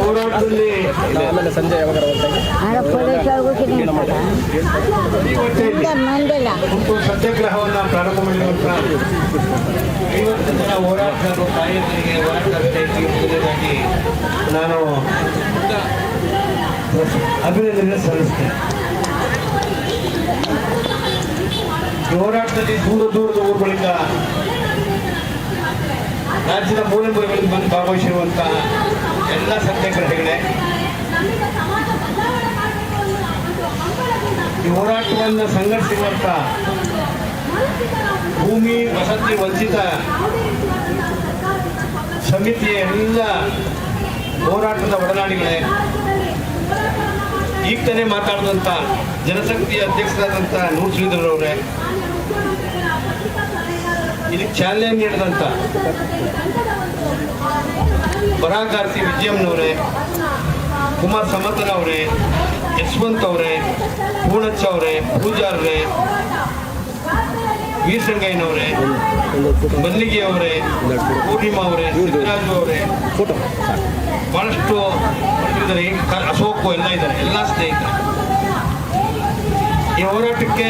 ಹೋರಾಟದಲ್ಲಿ ಆಮೇಲೆ ಸಂಜೆ ಯಾವಾಗ ಸತ್ಯಾಗ್ರಹವನ್ನು ಪ್ರಾರಂಭ ಮಾಡಿರುವಂತಹ 50 ಜನ ಹೋರಾಟಗಾರರು ತಾಯಂದಿರಿಗೆ ಹೋರಾಟಗಾರರಿಗೆ ನಾನು ಅಭಿನಂದನೆ ಸಲ್ಲಿಸ್ತೇನೆ. ಈ ಹೋರಾಟದಲ್ಲಿ ದೂರದ ಊರುಗಳಿಂದ ರಾಜ್ಯದ ಮೂಲೆ ಮೂಲೆಗಳಿಂದ ಬಂದು ಭಾಗವಹಿಸಿರುವಂತಹ ಎಲ್ಲ ಸತ್ಯಾಗ್ರಹಿಗಳೇ, ಈ ಹೋರಾಟವನ್ನು ಸಂಘಟಿಸಿರುವಂತ ಭೂಮಿ ವಸತಿ ವಂಚಿತ ಸಮಿತಿಯ ಎಲ್ಲ ಹೋರಾಟದ ಒಡನಾಡಿಗಳೇ, ಈಗ ತಾನೇ ಮಾತಾಡಿದಂಥ ಜನಶಕ್ತಿಯ ಅಧ್ಯಕ್ಷರಾದಂಥ ನೂರ್ ಶ್ರೀಧರವರೇ, ಇದಕ್ಕೆ ಚಾಲನೆ ನೀಡಿದಂಥ ಬರಹಗಾರ್ತಿ ವಿಜಯಮ್ಮನವರೇ, ಕುಮಾರ್ ಸಮರ್ಥನವರೇ, ಯಶವಂತ್ ಅವರೇ, ಪೂರ್ಣಚ್ಚ ಅವರೇ, ಪೂಜಾರ್ರೇ, ವೀರಸಂಗಯ್ಯನವರೇ, ಮಲ್ಲಿಗೆ ಅವರೇ, ಪೂರ್ಣಿಮಾ ಅವರೇ, ಸಿದ್ದರಾಜು ಅವರೇ, ಬಹಳಷ್ಟು ಅಶೋಕು ಎಲ್ಲ ಇದ್ದಾರೆ, ಎಲ್ಲ ಸ್ನೇಹಿತರು. ಈ ಹೋರಾಟಕ್ಕೆ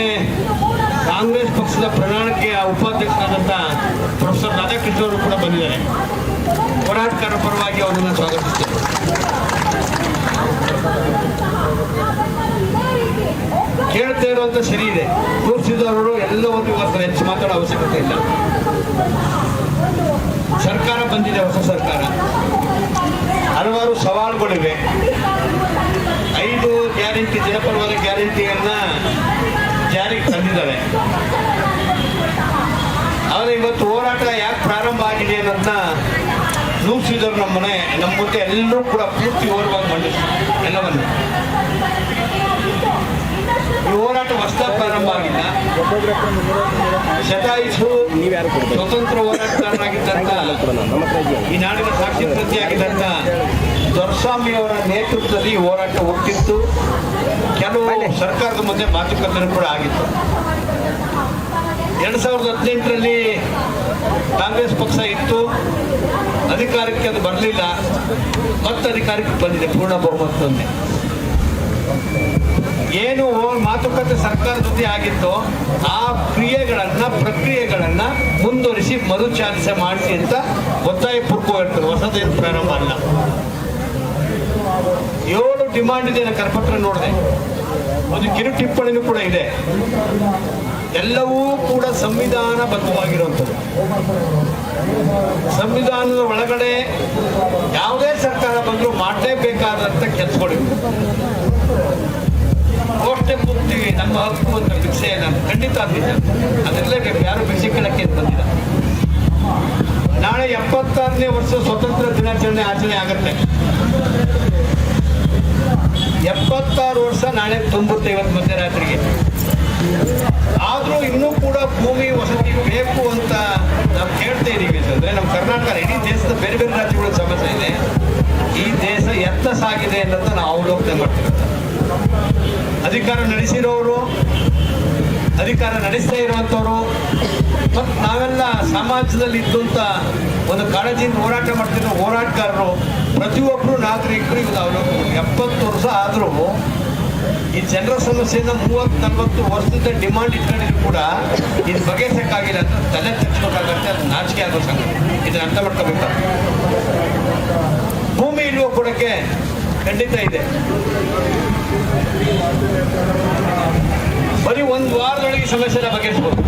ಕಾಂಗ್ರೆಸ್ ಪಕ್ಷದ ಪ್ರಣಾಳಿಕೆಯ ಉಪಾಧ್ಯಕ್ಷರಾದಂಥ ಪ್ರೊಫೆಸರ್ ರಾಧಾಕೃಷ್ಣ ಅವರು ಕೂಡ ಬಂದಿದ್ದಾರೆ. ಹೋರಾಟಗಾರರ ಪರವಾಗಿ ಅವರನ್ನು ಸ್ವಾಗತಿಸ್ತೇನೆ. ಕೇಳ್ತಾ ಇರುವಂತ ಸರಿ ಇದೆ, ತೋರಿಸಿದವರು ಎಲ್ಲವನ್ನು ಇವತ್ತು ಹೆಚ್ಚು ಮಾತಾಡೋ ಅವಶ್ಯಕತೆ ಇಲ್ಲ. ಸರ್ಕಾರ ಬಂದಿದೆ, ಹೊಸ ಸರ್ಕಾರ, ಹಲವಾರು ಸವಾಲುಗಳಿವೆ. 5 ಗ್ಯಾರಂಟಿ, ಜನಪರವಾದ ಗ್ಯಾರಂಟಿಯನ್ನ ಜಾರಿಗೆ ತಂದಿದ್ದಾರೆ. ಆದರೆ ಇವತ್ತು ಹೋರಾಟ ಯಾಕೆ ಪ್ರಾರಂಭ ಆಗಿದೆ ಅನ್ನೋದನ್ನ ರೂಪಿಸಿದವರು ನಮ್ಮ ಮುಂದೆ ಎಲ್ಲರೂ ಕೂಡ ಪೂರ್ತಿ ವಿವರವಾಗಿ ಮಂಡಿಸ್ತಾರೆ ಎಲ್ಲವನ್ನು. ಈ ಹೋರಾಟ ಹೊಸದಾಗಿ ಪ್ರಾರಂಭ ಆಗಿಲ್ಲ. ಶತಾಯುಷು ಸ್ವತಂತ್ರ ಹೋರಾಟಗಾರರಾಗಿದ್ದಂಥ, ಈ ನಾಡಿನ ಸಾಕ್ಷಿ ಪ್ರತಿಯಾಗಿದ್ದಂಥ ದೊರೆಸ್ವಾಮಿ ಅವರ ನೇತೃತ್ವದಲ್ಲಿ ಈ ಹೋರಾಟ ಹುಟ್ಟಿತ್ತು. ಕೆಲವು ಸರ್ಕಾರದ ಮುಂದೆ ಮಾತುಕತೆ ಕೂಡ ಆಗಿತ್ತು. 2018ರಲ್ಲಿ ಕಾಂಗ್ರೆಸ್ ಪಕ್ಷ ಇತ್ತು, ಅಧಿಕಾರಕ್ಕೆ ಅದು ಬರಲಿಲ್ಲ, ಮತ್ತೆ ಅಧಿಕಾರಕ್ಕೆ ಬಂದಿದೆ ಪೂರ್ಣ ಬಹುಮತದೊಂದಿಗೆ. ಏನು ಮಾತುಕತೆ ಸರ್ಕಾರದ ಜೊತೆ ಆಗಿತ್ತು, ಆ ಪ್ರಕ್ರಿಯೆಗಳನ್ನ ಮುಂದುವರಿಸಿ ಮರುಚಾಲಿಸ ಮಾಡಿಸಿ ಅಂತ ಒತ್ತಾಯ ಪೂರ್ವಕ ಇರ್ತದೆ. ಹೊಸದೇನು ಪ್ರಾರಂಭ ಅಲ್ಲ. 7 ಡಿಮಾಂಡ್ ಇದೆ. ಕರಪತ್ರ ನೋಡಿದೆ, ಒಂದು ಕಿರು ಟಿಪ್ಪಣಿನೂ ಕೂಡ ಇದೆ. ಎಲ್ಲವೂ ಕೂಡ ಸಂವಿಧಾನಬದ್ಧವಾಗಿರುವಂಥದ್ದು. ಸಂವಿಧಾನದ ಒಳಗಡೆ ಯಾವುದೇ ಸರ್ಕಾರ ಬಂದರೂ ಮಾಡಲೇಬೇಕಾದಂಥ ಕೆಲಸಗಳಿವೆ. ಘೋಷಣೆ ಪೂರ್ತಿ ನಮ್ಮ ಹಕ್ಕು ಅಂತ ಭಿಕ್ಷೆ ಖಂಡಿತ ಅಂದಿದೆ, ಅದೆಲ್ಲ ಯಾರು ಭಿಕ್ಷೆಗಳಕ್ಕೆ ಬಂದಿಲ್ಲ. ನಾಳೆ 76ನೇ ವರ್ಷ ಸ್ವತಂತ್ರ ದಿನಾಚರಣೆ ಆಚರಣೆ ಆಗುತ್ತೆ. 76 ವರ್ಷ ನಾಳೆ ತುಂಬುತ್ತೆ ಇವತ್ತು ಮಧ್ಯರಾತ್ರಿಗೆ. ಆದರೂ ಇನ್ನೂ ಕೂಡ ಭೂಮಿ ವಸತಿ ಬೇಕು ಅಂತ ನಾವು ಕೇಳ್ತಾ ಇದ್ದೀವಿ. ಅಂದ್ರೆ ನಮ್ಮ ಕರ್ನಾಟಕ ಇಡೀ ದೇಶದ ಬೇರೆ ಬೇರೆ ರಾಜ್ಯಗಳ ಸಮಸ್ಯೆ ಇದೆ. ಈ ದೇಶ ಎತ್ತ ಸಾಗಿದೆ ಅನ್ನೋದನ್ನ ನಾವು ಅವಲೋಕನೆ ಮಾಡ್ತೀವಿ. ಅಧಿಕಾರ ನಡೆಸಿರೋರು, ಅಧಿಕಾರ ನಡೆಸ್ತಾ ಇರುವಂಥವ್ರು, ಮತ್ತು ನಾವೆಲ್ಲ ಸಮಾಜದಲ್ಲಿ ಇದ್ದಂಥ ಒಂದು ಕಾಳಜಿಯಿಂದ ಹೋರಾಟ ಮಾಡ್ತಿರೋ ಹೋರಾಟಗಾರರು, ಪ್ರತಿಯೊಬ್ಬರು ನಾಗರಿಕರು ಇದು ಅವಲೋಕನೆ. 70 ವರ್ಷ ಆದರೂ ಈ ಜನರ ಸಮಸ್ಯೆಯಿಂದ 30-40 ವರ್ಷದ ಡಿಮಾಂಡ್ ಇಟ್ಕೊಂಡಿದ್ರು ಕೂಡ ಇದು ಬಗೆಹರಿಸಕ್ಕಾಗಿಲ್ಲ ಅಂತ ತಲೆ ತೆಚ್ಚಬೇಕಾಗತ್ತೆ. ಅದು ನಾಚಿಕೆ ಆಗೋ ಸಂಗತಿ. ಇದನ್ನ ಅರ್ಥ ಮಾಡ್ಕೋಬೇಕು. ಭೂಮಿ ಇಲ್ವೋ ಕೊಡಕ್ಕೆ ಖಂಡಿತ ಇದೆ. ಬರೀ 1 ವಾರದೊಳಗೆ ಸಮಸ್ಯೆನ ಬಗೆಹರಿಸ್ಬೋದು.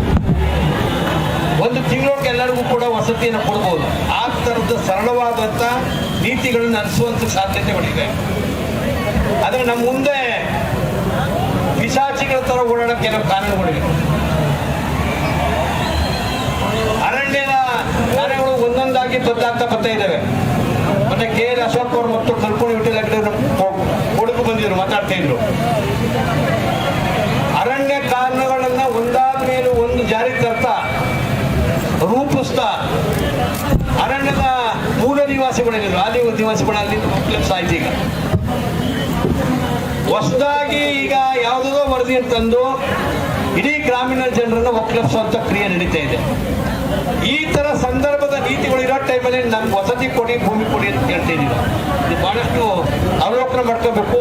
1 ತಿಂಗಳೊಳಗೆ ಎಲ್ಲರಿಗೂ ಕೂಡ ವಸತಿಯನ್ನು ಕೊಡ್ಬೋದು. ಆ ಥರದ ಸರಳವಾದಂಥ ನೀತಿಗಳನ್ನು ನಡೆಸುವಂಥ ಸಾಧ್ಯತೆಗಳಿವೆ. ಆದರೆ ನಮ್ಮ ಮುಂದೆ ಪಿಶಾಚಿಗಳ ಥರ ಓಡಾಡೋಕ್ಕೆ ಕೆಲವು ಕಾನೂನುಗಳಿವೆ. ಅರಣ್ಯದ ಕಾರ್ಯಗಳು ಒಂದೊಂದಾಗಿ ಬದಲಾಗ್ತಾ ಬರ್ತಾ ಇದ್ದಾವೆ. ಮತ್ತೆ KL ಅಶೋಕ್ ಅವರು ಮತ್ತು ಕಲ್ಪನೆ ವಿಠಲ ಕೊಡಗು ಬಂದಿದ್ರು, ಮಾತಾಡ್ತಾ ಇದ್ರು. ಅರಣ್ಯ ಕಾನೂನುಗಳನ್ನ ಒಂದಾದ ಮೇಲೆ ಒಂದು ಜಾರಿಗೆ ತರ್ತಾ ರೂಪಿಸ್ತಾ ಅರಣ್ಯದ ಮೂಲ ನಿವಾಸಿಗಳೇನಿದ್ರು ಆದಿ ನಿವಾಸಿಗಳಲ್ಲಿ ಕ್ಲಿಪ್ಸ್ ಆಯ್ತು. ಈಗ ಹೊಸದಾಗಿ ಈಗ ಯಾವುದೋ ವರದಿ ಅಂತಂದು ಇಡೀ ಗ್ರಾಮೀಣ ಜನರನ್ನು ಒಕ್ಕಲಿಸುವಂತ ಕ್ರಿಯೆ ನಡೀತಾ ಇದೆ. ಈ ತರ ಸಂದರ್ಭದ ನೀತಿಗಳು ಇರೋ ಟೈಮಲ್ಲಿ ನಮ್ಗೆ ವಸತಿ ಕೊಡಿ, ಭೂಮಿ ಕೊಡಿ ಅಂತ ಹೇಳ್ತಾ ಇದೀವಿ. ಇದು ಬಹಳಷ್ಟು ಅವಲೋಕನ ಮಾಡ್ಕೋಬೇಕು.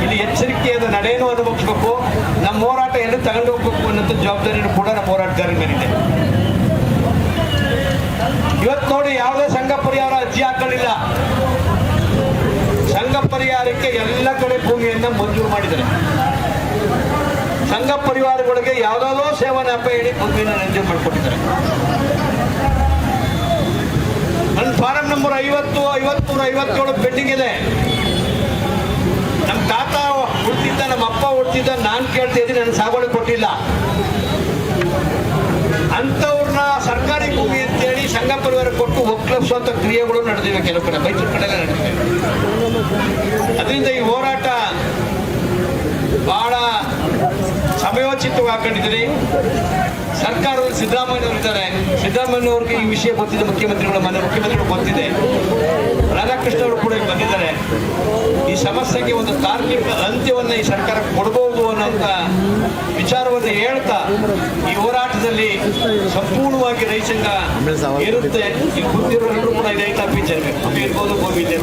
ಇಲ್ಲಿ ಎಚ್ಚರಿಕೆಯಾದ ನಡೆಯನ್ನು ಅನುಭವಿಸ್ಬೇಕು. ನಮ್ಮ ಹೋರಾಟ ಎಲ್ಲಿ ತಗೊಂಡು ಹೋಗ್ಬೇಕು ಅನ್ನೋಂಥ ಜವಾಬ್ದಾರಿನೂ ಕೂಡ ನಮ್ಮ ಹೋರಾಟಗಾರರ ಮೇಲಿದೆ. ಇವತ್ತು ನೋಡಿ, ಯಾವುದೇ ಸಂಘ ಪರಿಹಾರ ಅರ್ಜಿ ಹಾಕೊಳ್ಳಿಲ್ಲ. ಸಂಘ ಪರಿಹಾರಕ್ಕೆ ಎಲ್ಲ ಕಡೆ ಭೂಮಿಯನ್ನ ಮಂಜೂರು ಮಾಡಿದ್ದಾರೆ. ಸಂಘ ಪರಿವಾರಗಳಿಗೆ ಯಾವುದಾದ್ರೂ ಸೇವನೆ ಹಬ್ಬ ಹೇಳಿ ಭೂಮಿಯನ್ನು ಮಂಜೂರು ಮಾಡಿಕೊಟ್ಟಿದ್ದಾರೆ. ನನ್ನ ಫಾರಂ ನಂಬರ್ 50, 53, 57 ಪೆಂಡಿಂಗ್ ಇದೆ. ನಮ್ಮ ತಾತ ಹುಡ್ತಿದ್ದ, ನಮ್ಮ ಅಪ್ಪ ಹುಡ್ತಿದ್ದ, ನಾನು ಕೇಳ್ತಾ ಇದ್ದೀನಿ, ನನ್ನ ಸಾಗುವಳಿ ಕೊಟ್ಟಿಲ್ಲ. ಅಂಥವ್ರನ್ನ ಸರ್ಕಾರಿ ಭೂಮಿ ಅಂತೇಳಿ ಸಂಘ ಪರಿವಾರ ಕೊಟ್ಟು ಒಕ್ಕಲಿಸುವಂತ ಕ್ರಿಯೆಗಳು ನಡೆದಿವೆ. ಕೆಲವು ಕಡೆ, ಮೈಸೂರು ಕಡೆ ನಡೆದಿವೆ. ಅದರಿಂದ ಈ ಹೋರಾಟ ಬಹಳ ಸಮಯೋಚಿತವಾಗಿ ಹಾಕೊಂಡಿದ್ದೀರಿ. ಸರ್ಕಾರದಲ್ಲಿ ಸಿದ್ದರಾಮಯ್ಯನವರು ಇದ್ದಾರೆ. ಸಿದ್ದರಾಮಯ್ಯನವ್ರಿಗೆ ಈ ವಿಷಯ ಗೊತ್ತಿದೆ. ಮುಖ್ಯಮಂತ್ರಿಗಳು ಗೊತ್ತಿದೆ. ರಾಧಾಕೃಷ್ಣ ಅವರು ಕೂಡ ಬಂದಿದ್ದಾರೆ. ಈ ಸಮಸ್ಯೆಗೆ ಒಂದು ತಾರ್ಕಿಕ ಅಂತ್ಯವನ್ನು ಈ ಸರ್ಕಾರ ಕೊಡಬಹುದು ಅನ್ನೋಂಥ ವಿಚಾರವನ್ನು ಹೇಳ್ತಾ ಈ ಹೋರಾಟದಲ್ಲಿ ಸಂಪೂರ್ಣವಾಗಿ ರೈತ ಸಂಘ ಇರುತ್ತೆ. ಈ ಗೊತ್ತಿರೋರು ಕೂಡ ರೈತ ಇರಬೇಕು, ಭೂಮಿ ಇರ್ಬೋದು, ಭೂಮಿ ಇದೆ,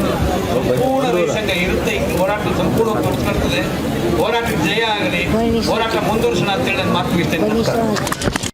ಸಂಪೂರ್ಣ ರೈತ ಸಂಘ ಇರುತ್ತೆ. ಈ ಹೋರಾಟ ಸಂಪೂರ್ಣವಾಗಿ ತೊಡಸ್ಕೊಳ್ತದೆ. ಹೋರಾಟಕ್ಕೆ ಜಯ ಆಗಲಿ, ಹೋರಾಟ ಮುಂದುವರಿಸೋಣ ಅಂತೇಳಿ ನಾನು ಮಾತು ಮುಗಿಸ್ತೇನೆ.